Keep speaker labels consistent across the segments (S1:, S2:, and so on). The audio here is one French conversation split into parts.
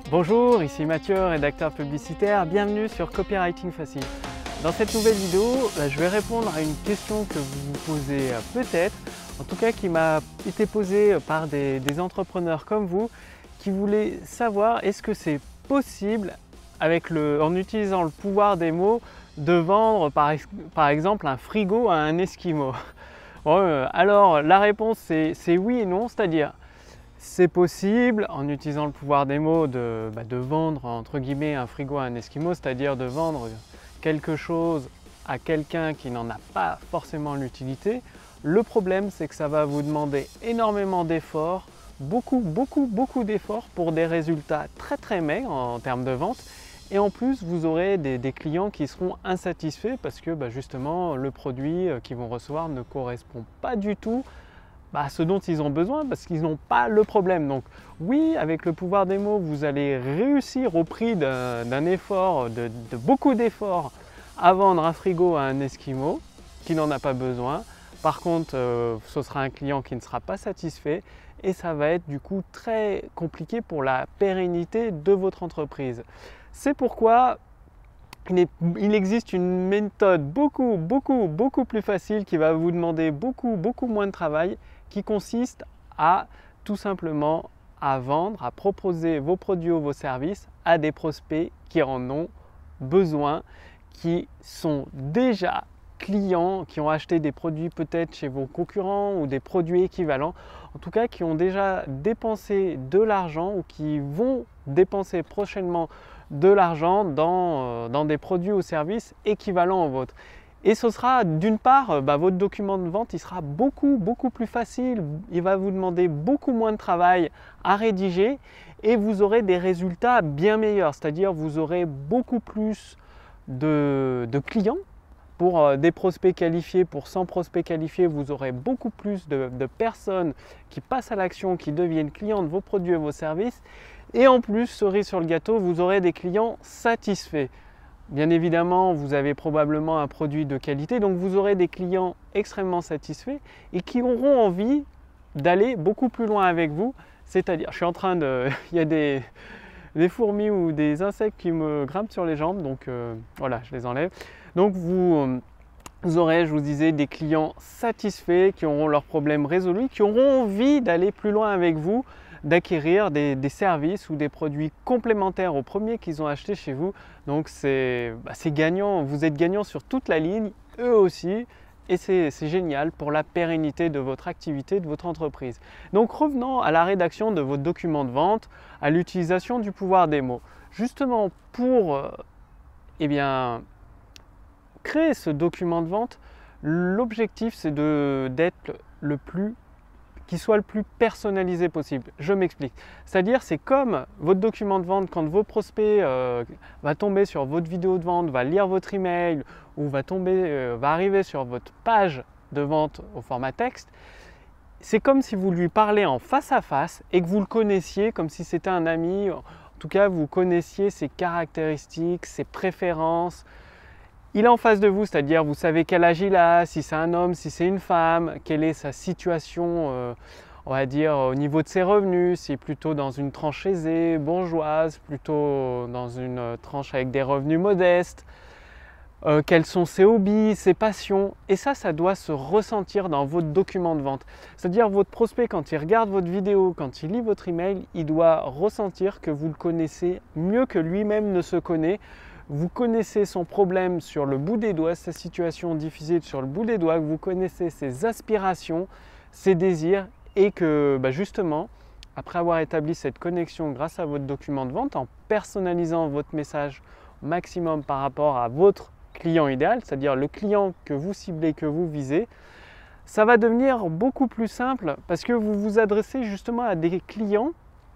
S1: Bonjour, ici Mathieu, rédacteur publicitaire. Bienvenue sur Copywriting Facile. Dans cette nouvelle vidéo, je vais répondre à une question que vous vous posez peut-être, en tout cas qui m'a été posée par des entrepreneurs comme vous, qui voulaient savoir est-ce que c'est possible, en utilisant le pouvoir des mots, de vendre par exemple un frigo à un Esquimau. Bon, alors la réponse c'est oui et non, c'est-à-dire c'est possible en utilisant le pouvoir des mots de vendre entre guillemets un frigo à un Esquimau, c'est-à-dire de vendre quelque chose à quelqu'un qui n'en a pas forcément l'utilité. Le problème c'est que ça va vous demander énormément d'efforts, beaucoup d'efforts pour des résultats très maigres en termes de vente. Et en plus vous aurez des clients qui seront insatisfaits parce que justement le produit qu'ils vont recevoir ne correspond pas du tout ce dont ils ont besoin parce qu'ils n'ont pas le problème. Donc oui, avec le pouvoir des mots, vous allez réussir au prix d'un effort, de beaucoup d'efforts à vendre un frigo à un Esquimau qui n'en a pas besoin. Par contre, ce sera un client qui ne sera pas satisfait et ça va être du coup très compliqué pour la pérennité de votre entreprise. C'est pourquoi il existe une méthode beaucoup plus facile qui va vous demander beaucoup moins de travail, qui consiste à tout simplement à vendre, à proposer vos produits ou vos services à des prospects qui en ont besoin, qui sont déjà clients, qui ont acheté des produits peut-être chez vos concurrents ou des produits équivalents, en tout cas qui ont déjà dépensé de l'argent ou qui vont dépenser prochainement de l'argent dans des produits ou services équivalents aux vôtres. Et ce sera d'une part, votre document de vente il sera beaucoup plus facile, il va vous demander beaucoup moins de travail à rédiger et vous aurez des résultats bien meilleurs, c'est-à-dire vous aurez beaucoup plus de clients. Pour des prospects qualifiés, pour 100 prospects qualifiés, vous aurez beaucoup plus de personnes qui passent à l'action, qui deviennent clients de vos produits et vos services. Et en plus, cerise sur le gâteau, vous aurez des clients satisfaits. Bien évidemment, vous avez probablement un produit de qualité, donc vous aurez des clients extrêmement satisfaits et qui auront envie d'aller beaucoup plus loin avec vous. C'est-à-dire, je suis en train de... il y a des fourmis ou des insectes qui me grimpent sur les jambes, donc voilà, je les enlève. Donc vous aurez, je vous disais, des clients satisfaits qui auront leurs problèmes résolus, qui auront envie d'aller plus loin avec vous, d'acquérir des services ou des produits complémentaires aux premiers qu'ils ont achetés chez vous. Donc c'est gagnant, vous êtes gagnant sur toute la ligne, eux aussi. Et c'est génial pour la pérennité de votre activité, de votre entreprise. Donc revenons à la rédaction de votre document de vente, à l'utilisation du pouvoir des mots. Justement pour créer ce document de vente, l'objectif c'est d'être qu'il soit le plus personnalisé possible. Je m'explique. C'est-à-dire, c'est comme votre document de vente, quand vos prospects va tomber sur votre vidéo de vente, va lire votre email ou va arriver sur votre page de vente au format texte, c'est comme si vous lui parlez en face à face et que vous le connaissiez comme si c'était un ami. En tout cas, vous connaissiez ses caractéristiques, ses préférences. Il est en face de vous, c'est-à-dire vous savez quel âge il a, si c'est un homme, si c'est une femme, quelle est sa situation, on va dire au niveau de ses revenus, si plutôt dans une tranche aisée, bourgeoise, plutôt dans une tranche avec des revenus modestes, quels sont ses hobbies, ses passions. Et ça doit se ressentir dans votre document de vente. C'est-à-dire votre prospect, quand il regarde votre vidéo, quand il lit votre email, il doit ressentir que vous le connaissez mieux que lui-même ne se connaît. Vous connaissez son problème sur le bout des doigts, sa situation difficile sur le bout des doigts, que vous connaissez ses aspirations, ses désirs et que justement, après avoir établi cette connexion grâce à votre document de vente, en personnalisant votre message au maximum par rapport à votre client idéal, c'est-à-dire le client que vous ciblez, que vous visez, ça va devenir beaucoup plus simple parce que vous vous adressez justement à des clients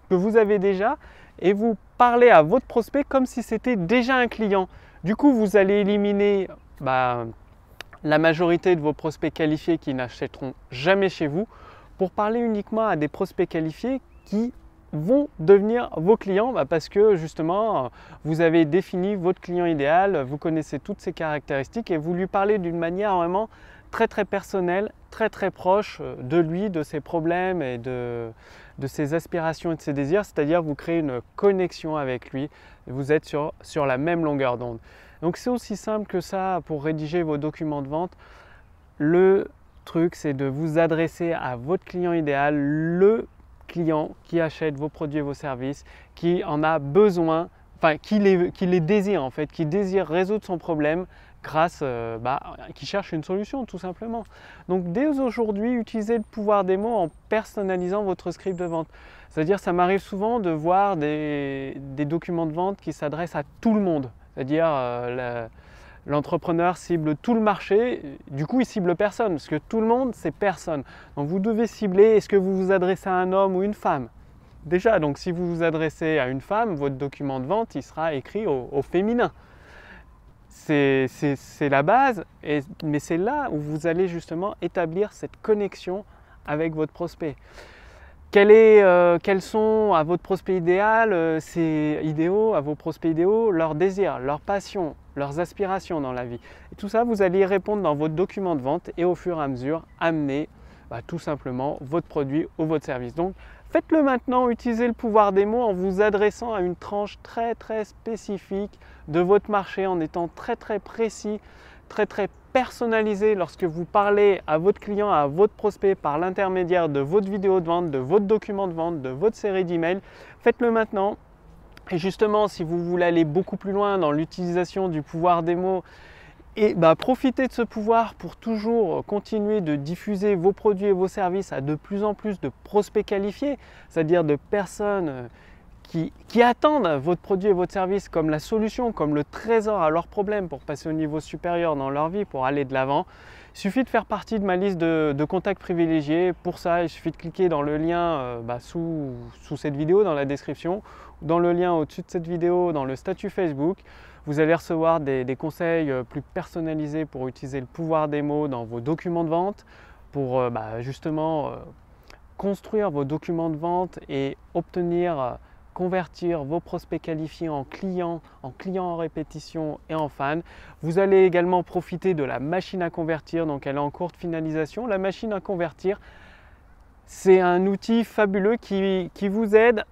S1: que vous avez déjà et vous parlez à votre prospect comme si c'était déjà un client. Du coup, vous allez éliminer la majorité de vos prospects qualifiés qui n'achèteront jamais chez vous pour parler uniquement à des prospects qualifiés qui vont devenir vos clients parce que justement, vous avez défini votre client idéal, vous connaissez toutes ses caractéristiques et vous lui parlez d'une manière vraiment très personnelle, très proche de lui, de ses problèmes et de de ses aspirations et de ses désirs, c'est-à-dire vous créez une connexion avec lui et vous êtes sur la même longueur d'onde. Donc c'est aussi simple que ça pour rédiger vos documents de vente. Le truc, c'est de vous adresser à votre client idéal, le client qui achète vos produits et vos services, qui en a besoin, enfin qui les désire en fait, qui désire résoudre son problème grâce, qui cherche une solution tout simplement. Donc dès aujourd'hui, utilisez le pouvoir des mots en personnalisant votre script de vente. C'est-à-dire, ça m'arrive souvent de voir des documents de vente qui s'adressent à tout le monde. C'est-à-dire, l'entrepreneur cible tout le marché, du coup il cible personne, parce que tout le monde c'est personne. Donc vous devez cibler, est-ce que vous vous adressez à un homme ou une femme? Déjà, donc si vous vous adressez à une femme, votre document de vente il sera écrit au féminin. C'est la base, mais c'est là où vous allez justement établir cette connexion avec votre prospect. Quels sont à votre prospect idéal, à vos prospects idéaux, leurs désirs, leurs passions, leurs aspirations dans la vie. Et tout ça, vous allez y répondre dans votre document de vente et au fur et à mesure, amener tout simplement votre produit ou votre service. Donc, faites-le maintenant, utilisez le pouvoir des mots en vous adressant à une tranche très spécifique de votre marché, en étant très précis, très personnalisé lorsque vous parlez à votre client, à votre prospect par l'intermédiaire de votre vidéo de vente, de votre document de vente, de votre série d'emails. Faites-le maintenant. Et justement, si vous voulez aller beaucoup plus loin dans l'utilisation du pouvoir des mots, et profitez de ce pouvoir pour toujours continuer de diffuser vos produits et vos services à de plus en plus de prospects qualifiés, c'est-à-dire de personnes qui attendent votre produit et votre service comme la solution, comme le trésor à leurs problèmes pour passer au niveau supérieur dans leur vie, pour aller de l'avant. Il suffit de faire partie de ma liste de contacts privilégiés. Pour ça, il suffit de cliquer dans le lien sous cette vidéo, dans la description, dans le lien au-dessus de cette vidéo, dans le statut Facebook. Vous allez recevoir des conseils plus personnalisés pour utiliser le pouvoir des mots dans vos documents de vente, pour justement construire vos documents de vente et convertir vos prospects qualifiés en clients en répétition et en fans. Vous allez également profiter de la machine à convertir, donc elle est en cours de finalisation. La machine à convertir, c'est un outil fabuleux qui vous aide,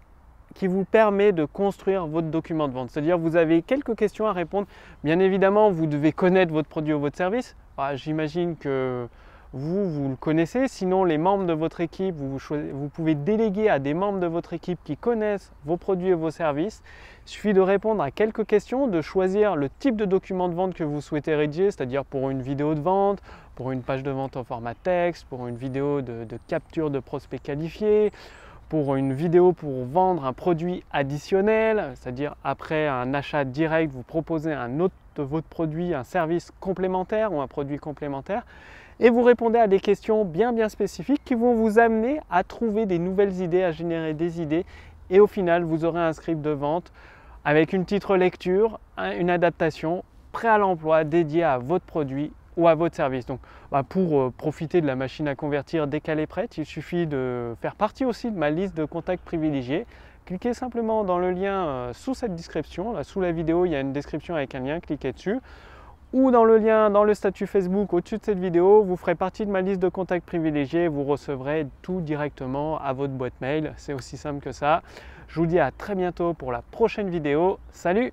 S1: qui vous permet de construire votre document de vente. C'est-à-dire, vous avez quelques questions à répondre. Bien évidemment, vous devez connaître votre produit ou votre service. J'imagine que vous le connaissez, sinon les membres de votre équipe, vous pouvez déléguer à des membres de votre équipe qui connaissent vos produits et vos services. Il suffit de répondre à quelques questions, de choisir le type de document de vente que vous souhaitez rédiger, c'est-à-dire pour une vidéo de vente, pour une page de vente en format texte, pour une vidéo de capture de prospects qualifiés, pour une vidéo pour vendre un produit additionnel, c'est-à-dire après un achat direct, vous proposez un autre de votre produit, un service complémentaire ou un produit complémentaire. Et vous répondez à des questions bien spécifiques qui vont vous amener à trouver des nouvelles idées, à générer des idées. Et au final, vous aurez un script de vente avec une titre lecture, une adaptation, prêt à l'emploi, dédié à votre produit ou à votre service. Donc, pour profiter de la machine à convertir dès qu'elle est prête, il suffit de faire partie aussi de ma liste de contacts privilégiés. Cliquez simplement dans le lien sous cette description. Là, sous la vidéo, il y a une description avec un lien, cliquez dessus. Ou dans le lien, dans le statut Facebook au-dessus de cette vidéo, vous ferez partie de ma liste de contacts privilégiés, vous recevrez tout directement à votre boîte mail. C'est aussi simple que ça. Je vous dis à très bientôt pour la prochaine vidéo. Salut!